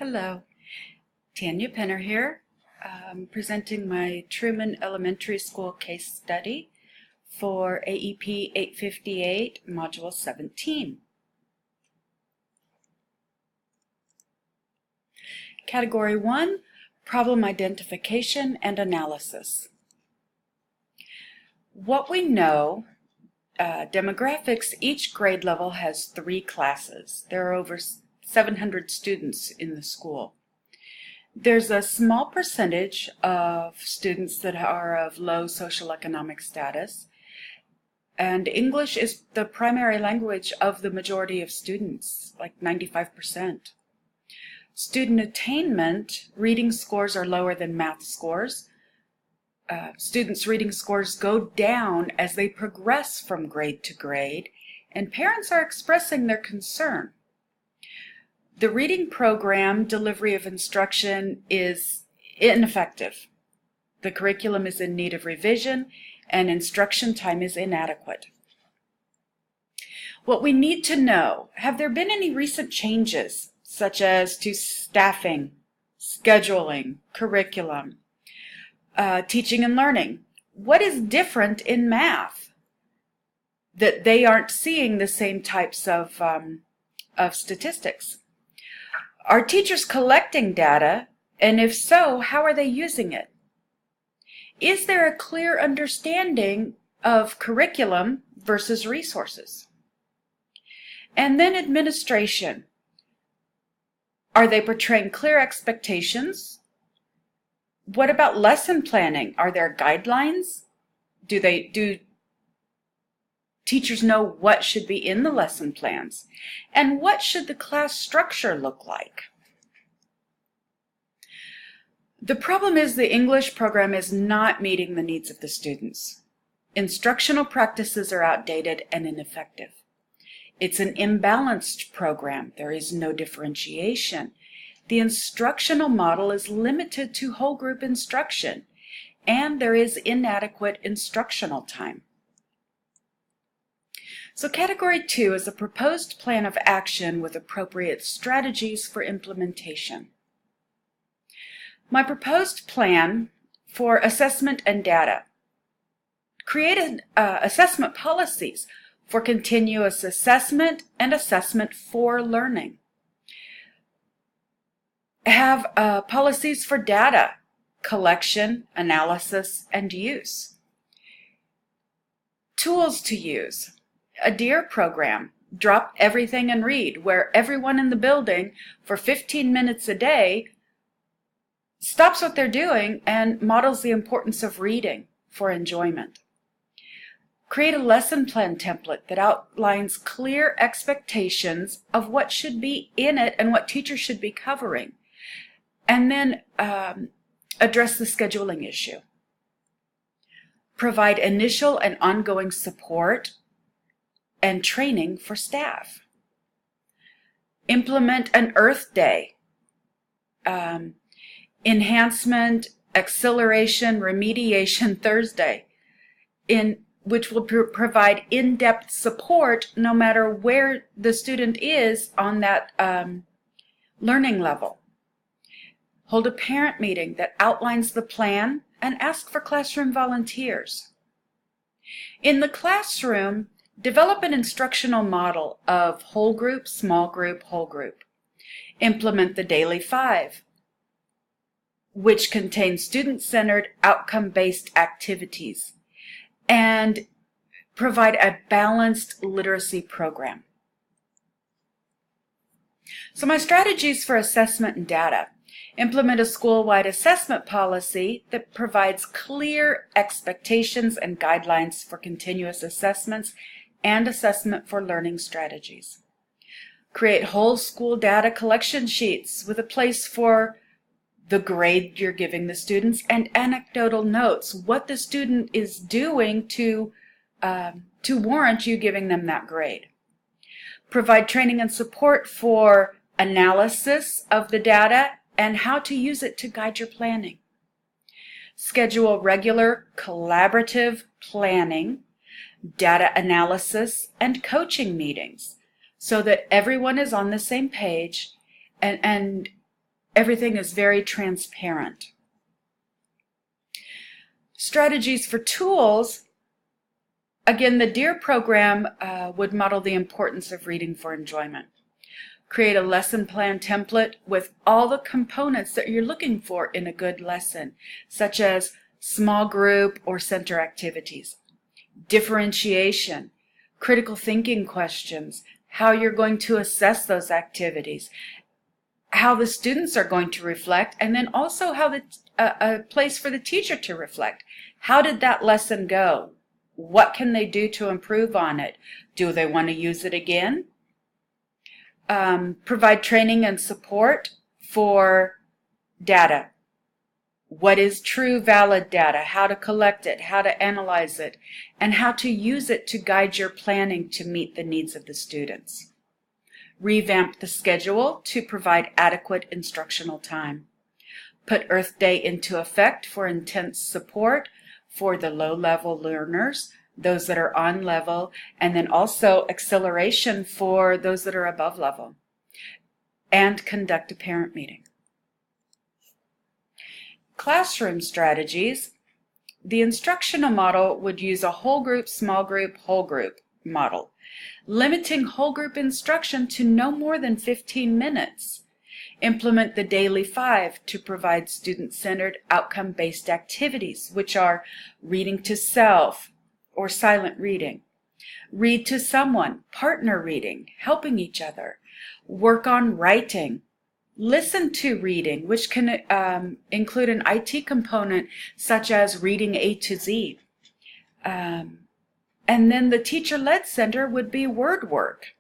Hello, Tanya Penner here, presenting my Truman Elementary School case study for AEP 858, Module 17. Category 1, Problem Identification and Analysis. What we know, demographics, each grade level has 3 classes. There are over 700 students in the school. There's a small percentage of students that are of low socioeconomic status, and English is the primary language of the majority of students, like 95%. Student attainment, reading scores are lower than math scores. Students' reading scores go down as they progress from grade to grade, and parents are expressing their concern. The reading program delivery of instruction is ineffective. The curriculum is in need of revision, and instruction time is inadequate. What we need to know, have there been any recent changes, such as to staffing, scheduling, curriculum, teaching and learning? What is different in math that they aren't seeing the same types of statistics? Are teachers collecting data, and if so, how are they using it? Is there a clear understanding of curriculum versus resources? And then administration. Are they portraying clear expectations? What about lesson planning? Are there guidelines? Do teachers know what should be in the lesson plans? And what should the class structure look like? The problem is the English program is not meeting the needs of the students. Instructional practices are outdated and ineffective. It's an imbalanced program. There is no differentiation. The instructional model is limited to whole group instruction, and there is inadequate instructional time. So Category 2 is a proposed plan of action with appropriate strategies for implementation. My proposed plan for assessment and data. Create assessment policies for continuous assessment and assessment for learning. Have policies for data collection, analysis, and use. Tools to use. A DEAR program, drop everything and read, where everyone in the building for 15 minutes a day stops what they're doing and models the importance of reading for enjoyment. Create a lesson plan template that outlines clear expectations of what should be in it and what teachers should be covering. And then address the scheduling issue. Provide initial and ongoing support and training for staff. Implement an Earth Day. Enhancement, acceleration, remediation Thursday, which will provide in-depth support no matter where the student is on that learning level. Hold a parent meeting that outlines the plan and ask for classroom volunteers. In the classroom, develop an instructional model of whole group, small group, whole group. Implement the Daily 5, which contains student-centered, outcome-based activities, and provide a balanced literacy program. So my strategies for assessment and data. Implement a school-wide assessment policy that provides clear expectations and guidelines for continuous assessments and assessment for learning strategies. Create whole school data collection sheets with a place for the grade you're giving the students and anecdotal notes, what the student is doing to warrant you giving them that grade. Provide training and support for analysis of the data and how to use it to guide your planning. Schedule regular collaborative planning, data analysis, and coaching meetings so that everyone is on the same page and everything is very transparent. Strategies for tools. Again, the DEAR program would model the importance of reading for enjoyment. Create a lesson plan template with all the components that you're looking for in a good lesson, such as small group or center activities, differentiation, critical thinking questions, how you're going to assess those activities, how the students are going to reflect, and then also how a place for the teacher to reflect. How did that lesson go? What can they do to improve on it? Do they want to use it again? Provide training and support for data. What is true, valid data? How to collect it, how to analyze it, and how to use it to guide your planning to meet the needs of the students. Revamp the schedule to provide adequate instructional time. Put Earth Day into effect for intense support for the low-level learners, those that are on level, and then also acceleration for those that are above level. And conduct a parent meeting. Classroom strategies. The instructional model would use a whole group, small group, whole group model, limiting whole group instruction to no more than 15 minutes. Implement the Daily 5 to provide student-centered, outcome-based activities, which are reading to self or silent reading, read to someone, partner reading, helping each other, work on writing, listen to reading, which can include an IT component such as reading A to Z. And then the teacher-led center would be word work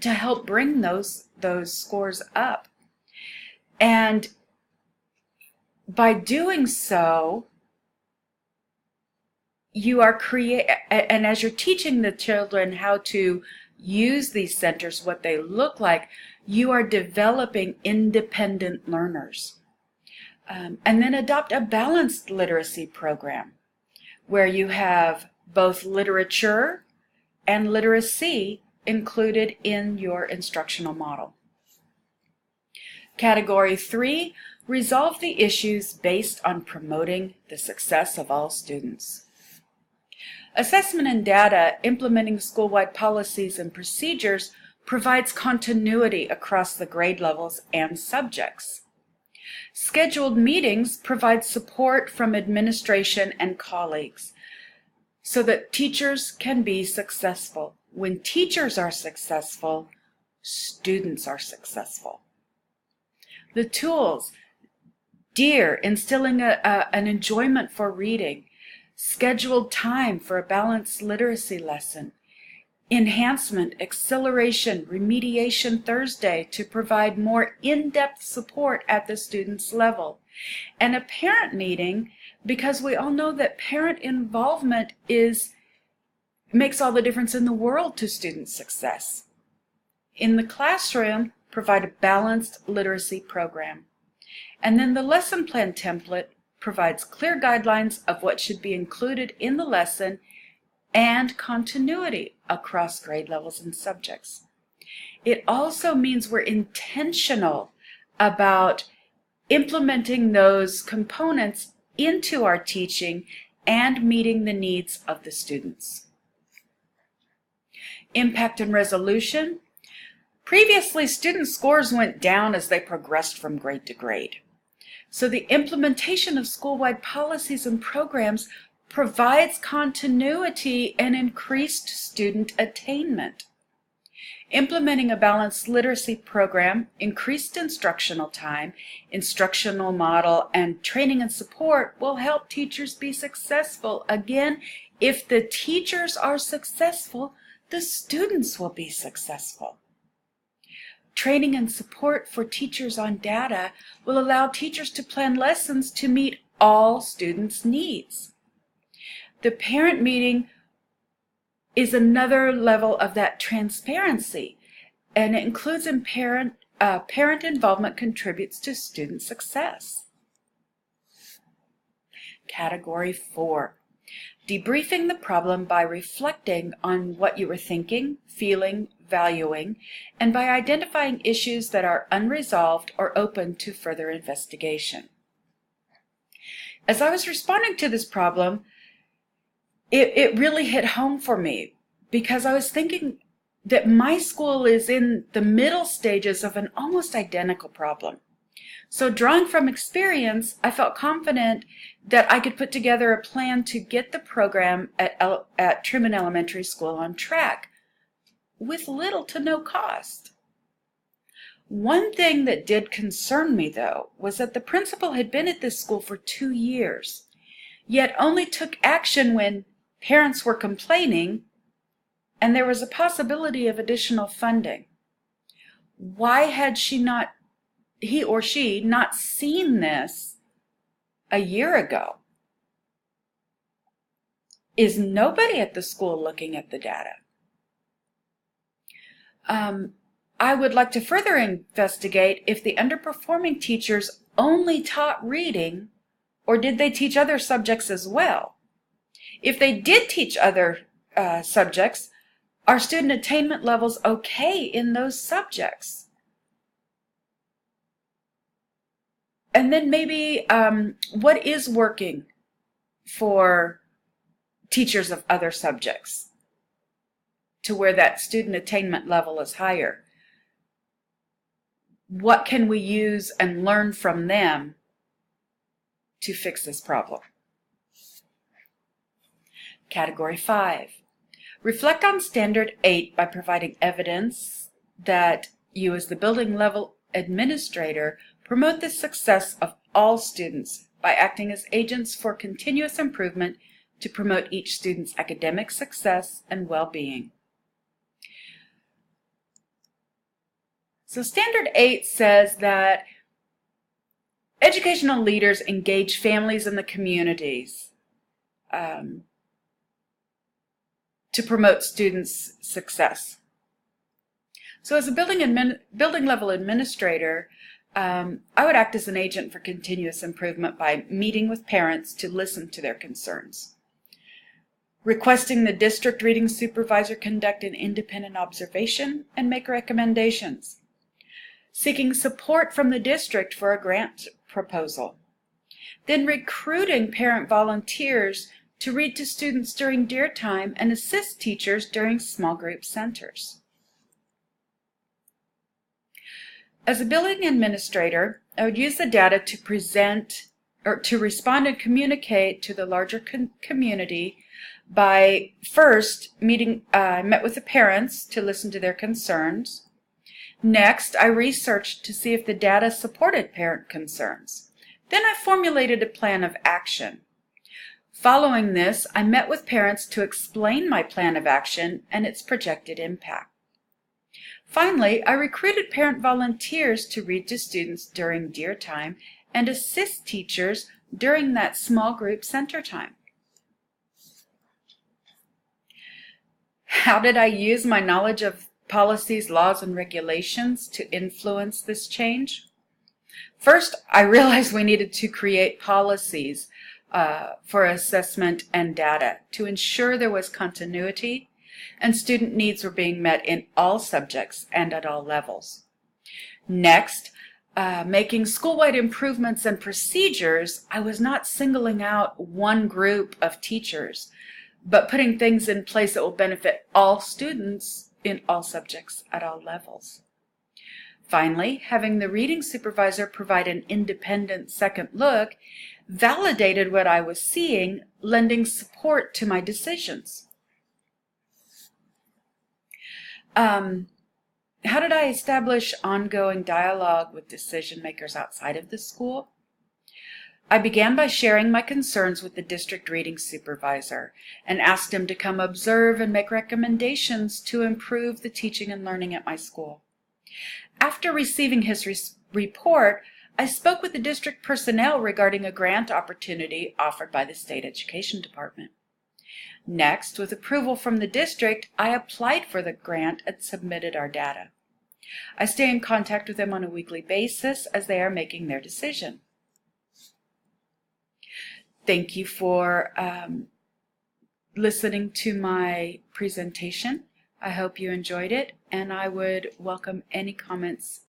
to help bring those scores up. And by doing so, you are and as you're teaching the children how to use these centers, what they look like, you are developing independent learners. And then adopt a balanced literacy program where you have both literature and literacy included in your instructional model. Category 3, resolve the issues based on promoting the success of all students. Assessment and data implementing school-wide policies and procedures provides continuity across the grade levels and subjects. Scheduled meetings provide support from administration and colleagues so that teachers can be successful. When teachers are successful, students are successful. The tools, DEAR, instilling an enjoyment for reading, scheduled time for a balanced literacy lesson, enhancement, acceleration, remediation Thursday to provide more in-depth support at the student's level, and a parent meeting, because we all know that parent involvement makes all the difference in the world to student success. In the classroom, provide a balanced literacy program. And then the lesson plan template provides clear guidelines of what should be included in the lesson and continuity across grade levels and subjects. It also means we're intentional about implementing those components into our teaching and meeting the needs of the students. Impact and resolution. Previously, student scores went down as they progressed from grade to grade. So the implementation of school-wide policies and programs provides continuity and increased student attainment. Implementing a balanced literacy program, increased instructional time, instructional model, and training and support will help teachers be successful. Again, if the teachers are successful, the students will be successful. Training and support for teachers on data will allow teachers to plan lessons to meet all students' needs. The parent meeting is another level of that transparency, and it includes parent involvement contributes to student success. Category 4, debriefing the problem by reflecting on what you were thinking, feeling, valuing, and by identifying issues that are unresolved or open to further investigation. As I was responding to this problem, it really hit home for me, because I was thinking that my school is in the middle stages of an almost identical problem. So drawing from experience, I felt confident that I could put together a plan to get the program at Truman Elementary School on track with little to no cost. One thing that did concern me, though, was that the principal had been at this school for 2 years, yet only took action when parents were complaining and there was a possibility of additional funding. Why had he or she not seen this a year ago? Is nobody at the school looking at the data? I would like to further investigate if the underperforming teachers only taught reading, or did they teach other subjects as well? If they did teach other subjects, are student attainment levels okay in those subjects? And then maybe what is working for teachers of other subjects to where that student attainment level is higher? What can we use and learn from them to fix this problem? Category 5. Reflect on Standard 8 by providing evidence that you, as the building level administrator, promote the success of all students by acting as agents for continuous improvement to promote each student's academic success and well-being. So Standard 8 says that educational leaders engage families and the communities to promote students' success. So as a building level administrator, I would act as an agent for continuous improvement by meeting with parents to listen to their concerns, requesting the district reading supervisor conduct an independent observation and make recommendations, seeking support from the district for a grant proposal, then recruiting parent volunteers to read to students during DEAR time and assist teachers during small group centers. As a building administrator, I would use the data to present or to respond and communicate to the larger community by first met with the parents to listen to their concerns. Next, I researched to see if the data supported parent concerns. Then I formulated a plan of action. Following this, I met with parents to explain my plan of action and its projected impact. Finally, I recruited parent volunteers to read to students during DEAR time and assist teachers during that small group center time. How did I use my knowledge of policies, laws, and regulations to influence this change? First, I realized we needed to create policies for assessment and data to ensure there was continuity and student needs were being met in all subjects and at all levels. Next, making school-wide improvements and procedures, I was not singling out one group of teachers, but putting things in place that will benefit all students in all subjects at all levels. Finally, having the reading supervisor provide an independent second look validated what I was seeing, lending support to my decisions. How did I establish ongoing dialogue with decision makers outside of the school? I began by sharing my concerns with the district reading supervisor and asked him to come observe and make recommendations to improve the teaching and learning at my school. After receiving his report, I spoke with the district personnel regarding a grant opportunity offered by the State Education Department. Next, with approval from the district, I applied for the grant and submitted our data. I stay in contact with them on a weekly basis as they are making their decision. Thank you for listening to my presentation. I hope you enjoyed it, and I would welcome any comments